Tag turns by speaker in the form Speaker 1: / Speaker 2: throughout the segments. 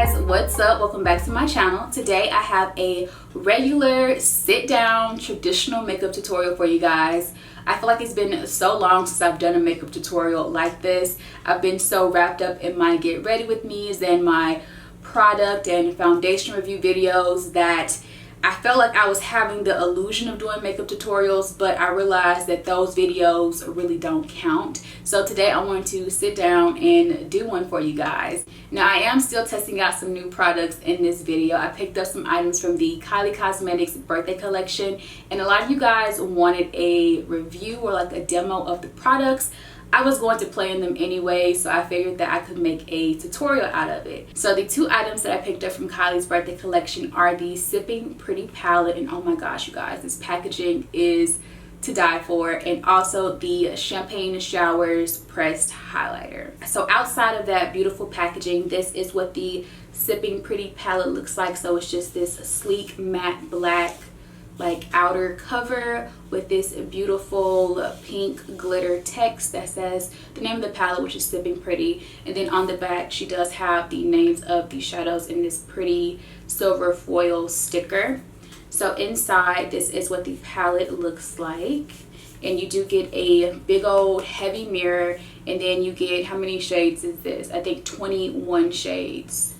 Speaker 1: guys, what's up? Welcome back to my channel. Today I have a regular sit down traditional makeup tutorial for you guys. I feel like it's been so long since I've done a makeup tutorial like this. I've been so wrapped up in my get ready with me's and my product and foundation review videos that I felt like I was having the illusion of doing makeup tutorials, but I realized that those videos really don't count. So today I wanted to sit down and do one for you guys. Now I am still testing out some new products in this video. I picked up some items from the Kylie Cosmetics Birthday Collection, and a lot of you guys wanted a review or like a demo of the products. I was going to play in them anyway, so I figured that I could make a tutorial out of it. So the two items that I picked up from Kylie's Birthday Collection are the Sipping Pretty palette, and oh my gosh, you guys, this packaging is to die for, and also the Champagne Showers Pressed Highlighter. So outside of that beautiful packaging, this is what the Sipping Pretty palette looks like. So it's just this sleek matte black like outer cover with this beautiful pink glitter text that says the name of the palette, which is Sipping Pretty, and then on the back she does have the names of the shadows in this pretty silver foil sticker. So inside, this is what the palette looks like, and you do get a big old heavy mirror, and then you get, how many shades is this? I think 21 shades.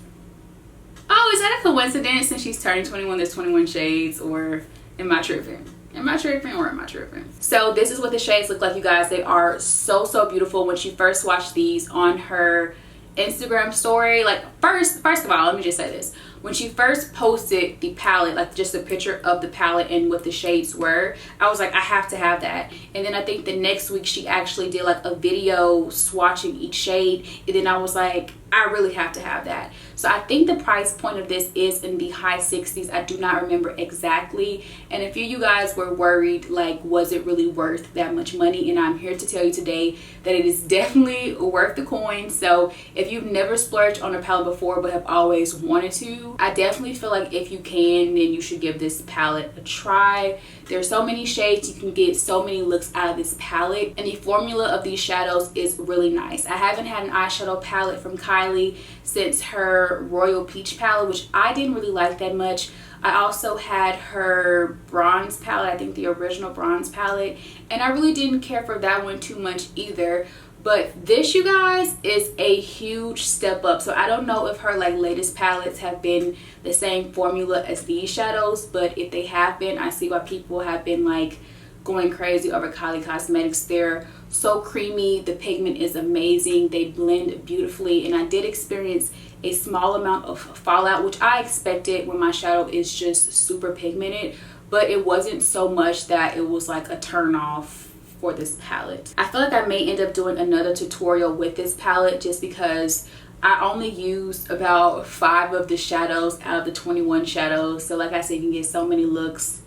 Speaker 1: Oh, is that a coincidence? Since she's turning 21, there's 21 shades, or am I tripping? Am I tripping or am I tripping? So this is what the shades look like, you guys. They are so beautiful. When she first watched these on her Instagram story, like first of all, let me just say this. When she first posted the palette, like just a picture of the palette and what the shades were, I was like, I have to have that. And then I think the next week she actually did like a video swatching each shade, and then I was like, I really have to have that. So I think the price point of this is in the high 60s. I do not remember exactly. And a few of you guys were worried, like, was it really worth that much money? And I'm here to tell you today that it is definitely worth the coin. So if you've never splurged on a palette before but have always wanted to, I definitely feel like if you can, then you should give this palette a try. There's so many shades, you can get so many looks out of this palette, and the formula of these shadows is really nice. I haven't had an eyeshadow palette from Kylie since her Royal Peach palette, which I didn't really like that much. I also had her bronze palette, I think the original bronze palette, and I really didn't care for that one too much either. But this, you guys, is a huge step up. So I don't know if her like latest palettes have been the same formula as these shadows, but if they have been, I see why people have been like going crazy over Kylie Cosmetics. They're so creamy, the pigment is amazing, they blend beautifully, and I did experience a small amount of fallout, which I expected when my shadow is just super pigmented, but it wasn't so much that it was like a turn off for this palette. I feel like I may end up doing another tutorial with this palette just because I only used about 5 of the shadows out of the 21 shadows. So like I said, you can get so many looks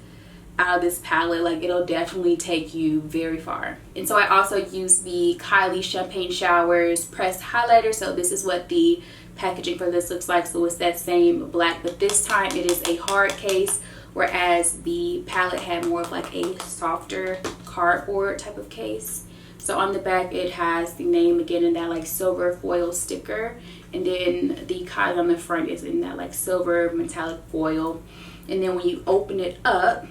Speaker 1: out of this palette. Like, it'll definitely take you very far. And so I also used the Kylie Champagne Showers Pressed Highlighter. So this is what the packaging for this looks like. So it's that same black, but this time it is a hard case, whereas the palette had more of like a softer cardboard type of case. So on the back it has the name again in that like silver foil sticker, and then the Kylie on the front is in that like silver metallic foil. And then when you open it up,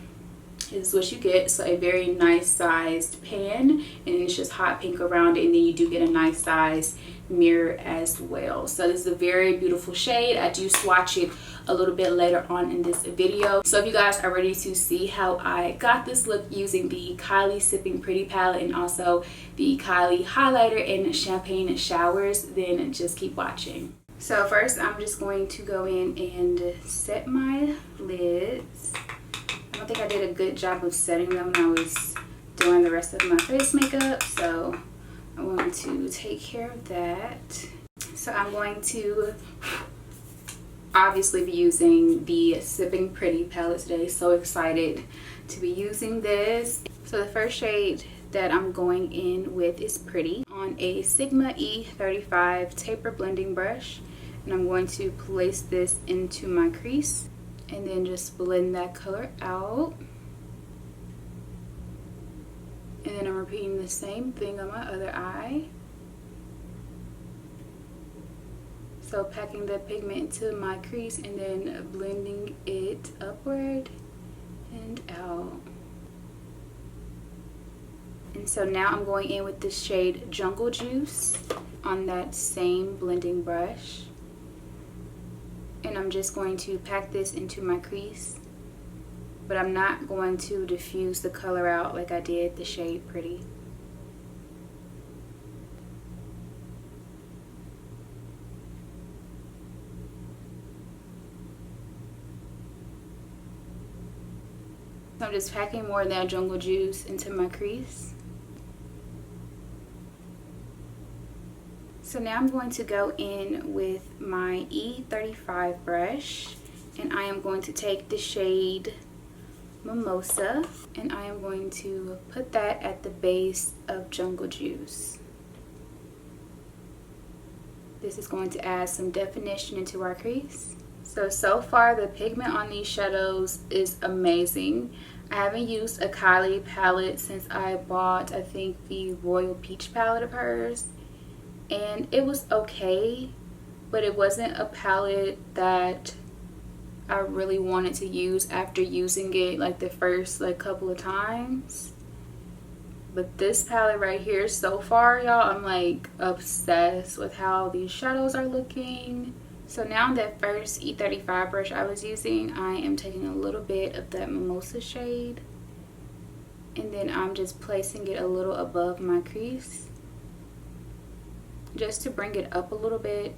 Speaker 1: this is what you get. So a very nice sized pan, and then it's just hot pink around it, and then you do get a nice sized mirror as well. So this is a very beautiful shade. I do swatch it a little bit later on in this video. So if you guys are ready to see how I got this look using the Kylie Sipping Pretty palette and also the Kylie highlighter and Champagne Showers, then just keep watching. So first I'm just going to go in and set my lids. I don't think I did a good job of setting them when I was doing the rest of my face makeup, so I want to take care of that. So I'm going to obviously be using the Sipping Pretty palette today. So excited to be using this. So the first shade that I'm going in with is Pretty on a Sigma E35 taper blending brush, and I'm going to place this into my crease and then just blend that color out. And then I'm repeating the same thing on my other eye. So packing the pigment into my crease and then blending it upward and out. And so now I'm going in with the shade Jungle Juice on that same blending brush. And I'm just going to pack this into my crease. But I'm not going to diffuse the color out like I did the shade Pretty. So I'm just packing more of that Jungle Juice into my crease. So now I'm going to go in with my E35 brush, and I am going to take the shade Mimosa, and I am going to put that at the base of Jungle Juice. This is going to add some definition into our crease. So far the pigment on these shadows is amazing. I haven't used a Kylie palette since I bought, I think, the Royal Peach palette of hers. And it was okay, but it wasn't a palette that I really wanted to use after using it like the first couple of times. But this palette right here, so far, y'all, I'm like obsessed with how these shadows are looking. So now that first E35 brush I was using, I am taking a little bit of that Mimosa shade, and then I'm just placing it a little above my crease just to bring it up a little bit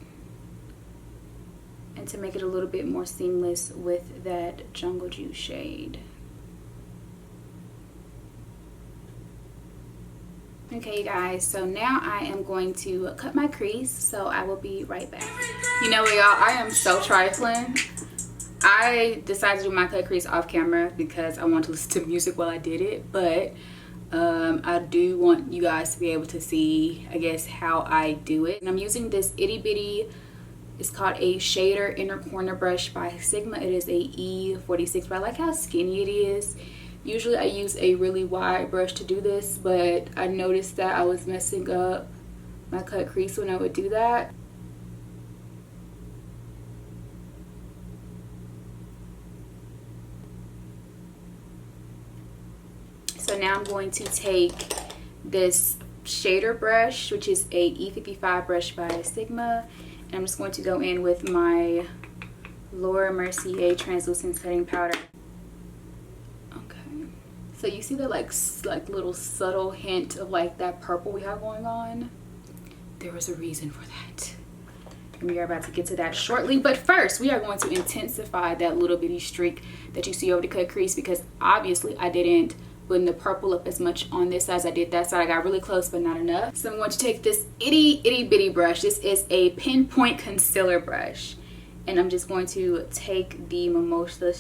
Speaker 1: and to make it a little bit more seamless with that Jungle Juice shade. Okay, you guys, so now I am going to cut my crease, so I will be right back. You know what, y'all, I am so trifling. I decided to do my cut crease off camera because I want to listen to music while I did it, but I do want you guys to be able to see, I guess, how I do it. And I'm using this itty bitty, it's called a shader inner corner brush by Sigma. It is a E46, but I like how skinny it is. Usually I use a really wide brush to do this, but I noticed that I was messing up my cut crease when I would do that. So now I'm going to take this shader brush, which is a E55 brush by Sigma, and I'm just going to go in with my Laura Mercier translucent setting powder. Okay, so you see the like little subtle hint of like that purple we have going on? There was a reason for that, and we are about to get to that shortly. But first, we are going to intensify that little bitty streak that you see over the cut crease, because obviously I didn't blend the purple up as much on this side as I did that side. I got really close, but not enough. So I'm going to take this itty bitty brush. This is a pinpoint concealer brush, and I'm just going to take the mimosa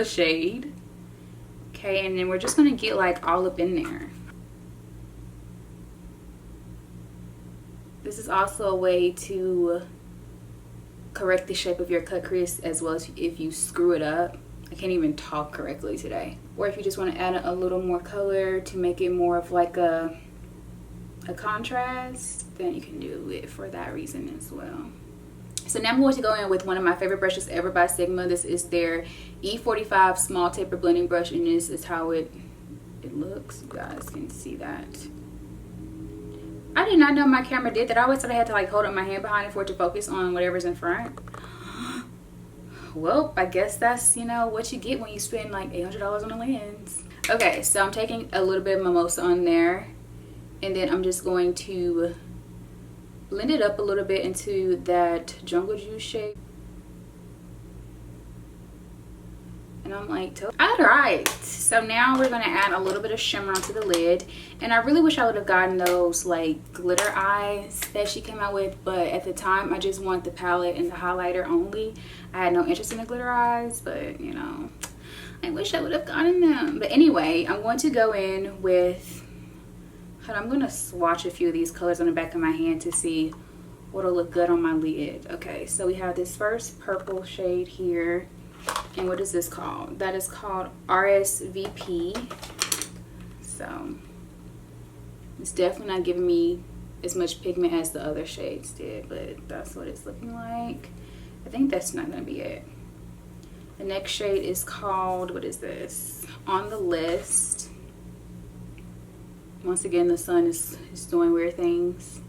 Speaker 1: shade. Okay, and then we're just going to get like all up in there. This is also a way to correct the shape of your cut crease, as well as if you screw it up. I can't even talk correctly today. Or if you just want to add a little more color to make it more of like a contrast, then you can do it for that reason as well. So now I'm going to go in with one of my favorite brushes ever by Sigma. This is their E45 small taper blending brush, and this is how it looks. You guys can see that. I did not know my camera did that. I always thought I had to like hold up my hand behind it for it to focus on whatever's in front. Well, I guess that's, you know, what you get when you spend like $800 on a lens. Okay, so I'm taking a little bit of mimosa on there, and then I'm just going to blend it up a little bit into that Jungle Juice shade. And I'm like, all right, so now we're gonna add a little bit of shimmer onto the lid, and I really wish I would have gotten those like glitter eyes that she came out with, but at the time I just wanted the palette and the highlighter only. I had no interest in the glitter eyes, but you know, I wish I would have gotten them. But anyway, I'm going to go in with, I'm gonna swatch a few of these colors on the back of my hand to see what'll look good on my lid. Okay, so we have this first purple shade here. And what is this called? That is called Rsvp. So it's definitely not giving me as much pigment as the other shades did, but that's what it's looking like. I think that's not gonna be it. The next shade is called, what is this? On the List. Once again, the sun is doing weird things.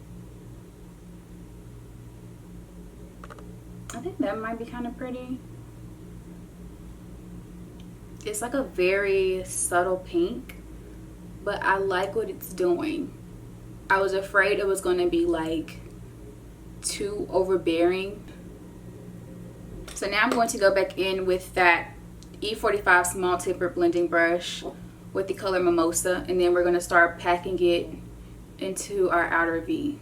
Speaker 1: I think that might be kind of pretty. It's like a very subtle pink, but I like what it's doing. I was afraid it was going to be like too overbearing. So now I'm going to go back in with that E45 small taper blending brush with the color Mimosa, and then we're going to start packing it into our outer V.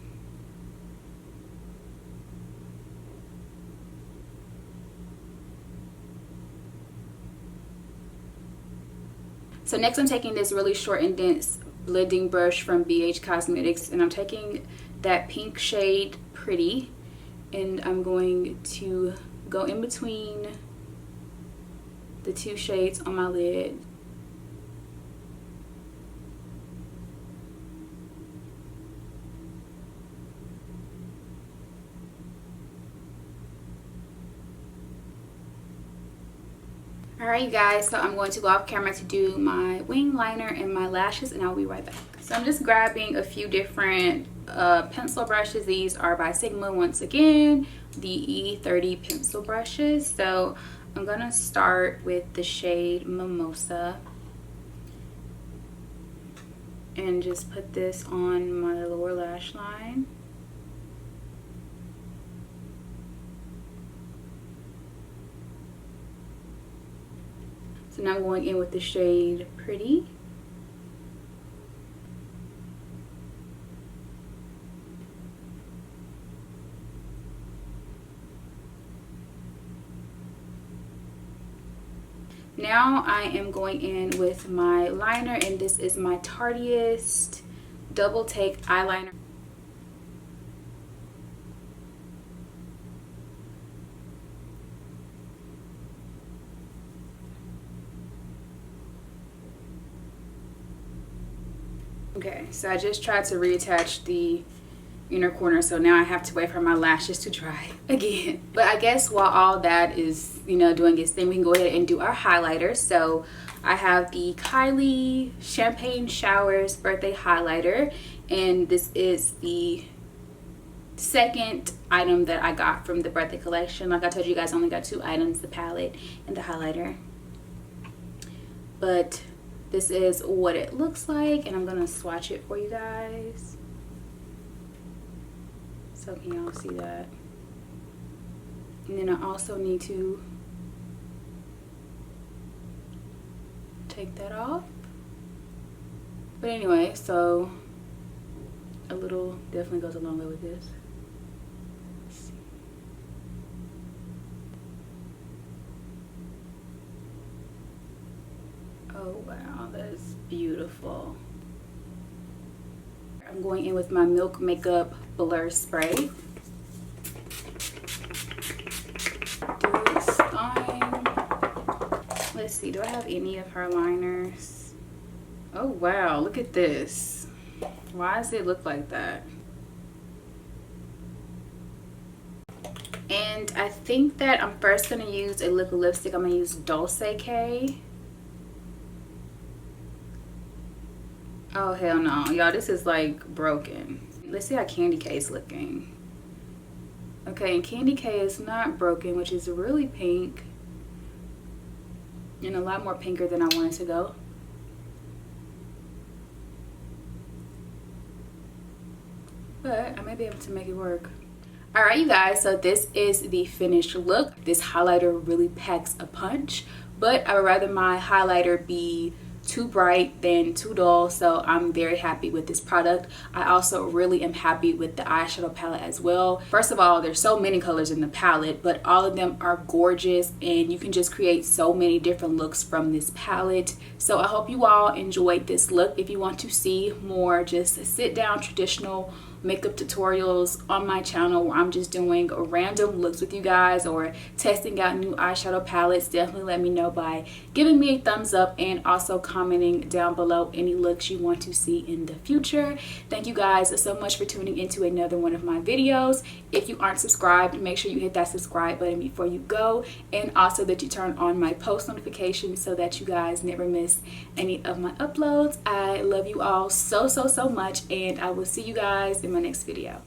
Speaker 1: So next I'm taking this really short and dense blending brush from BH Cosmetics, and I'm taking that pink shade Pretty, and I'm going to go in between the two shades on my lid. Alright you guys, so I'm going to go off camera to do my wing liner and my lashes, and I'll be right back. So I'm just grabbing a few different pencil brushes. These are by Sigma once again, the E30 pencil brushes. So I'm going to start with the shade Mimosa and just put this on my lower lash line. So now I'm going in with the shade Pretty. Now I am going in with my liner, and this is my Tardiest Double Take Eyeliner. Okay, so I just tried to reattach the inner corner, so now I have to wait for my lashes to dry again. But I guess while all that is, you know, doing its thing, we can go ahead and do our highlighter. So I have the Kylie Champagne Showers Birthday Highlighter, and this is the second item that I got from the birthday collection. Like I told you guys, I only got 2 items, the palette and the highlighter. But this is what it looks like, and I'm gonna swatch it for you guys. So can y'all see that? And then I also need to take that off. But anyway, so a little definitely goes a long way with this. Let's see. Oh wow, that's beautiful. I'm going in with my Milk Makeup Blur Spray. Do this time. Let's see, do I have any of her liners? Oh wow, look at this. Why does it look like that? And I think that I'm first gonna use a liquid lipstick. I'm gonna use Dulce K. Oh hell no, y'all, this is like broken. Let's see how Candy K is looking. Okay, and Candy K is not broken, which is really pink and a lot more pinker than I wanted to go. But I may be able to make it work. Alright you guys, so this is the finished look. This highlighter really packs a punch, but I would rather my highlighter be too bright than too dull, so I'm very happy with this product. I also really am happy with the eyeshadow palette as well. First of all, there's so many colors in the palette, but all of them are gorgeous, and you can just create so many different looks from this palette. So I hope you all enjoyed this look. If you want to see more just sit down traditional makeup tutorials on my channel where I'm just doing random looks with you guys or testing out new eyeshadow palettes, definitely let me know by giving me a thumbs up and also commenting down below any looks you want to see in the future. Thank you guys so much for tuning into another one of my videos. If you aren't subscribed, make sure you hit that subscribe button before you go, and also that you turn on my post notifications so that you guys never miss any of my uploads. I love you all so much, and I will see you guys in my next video.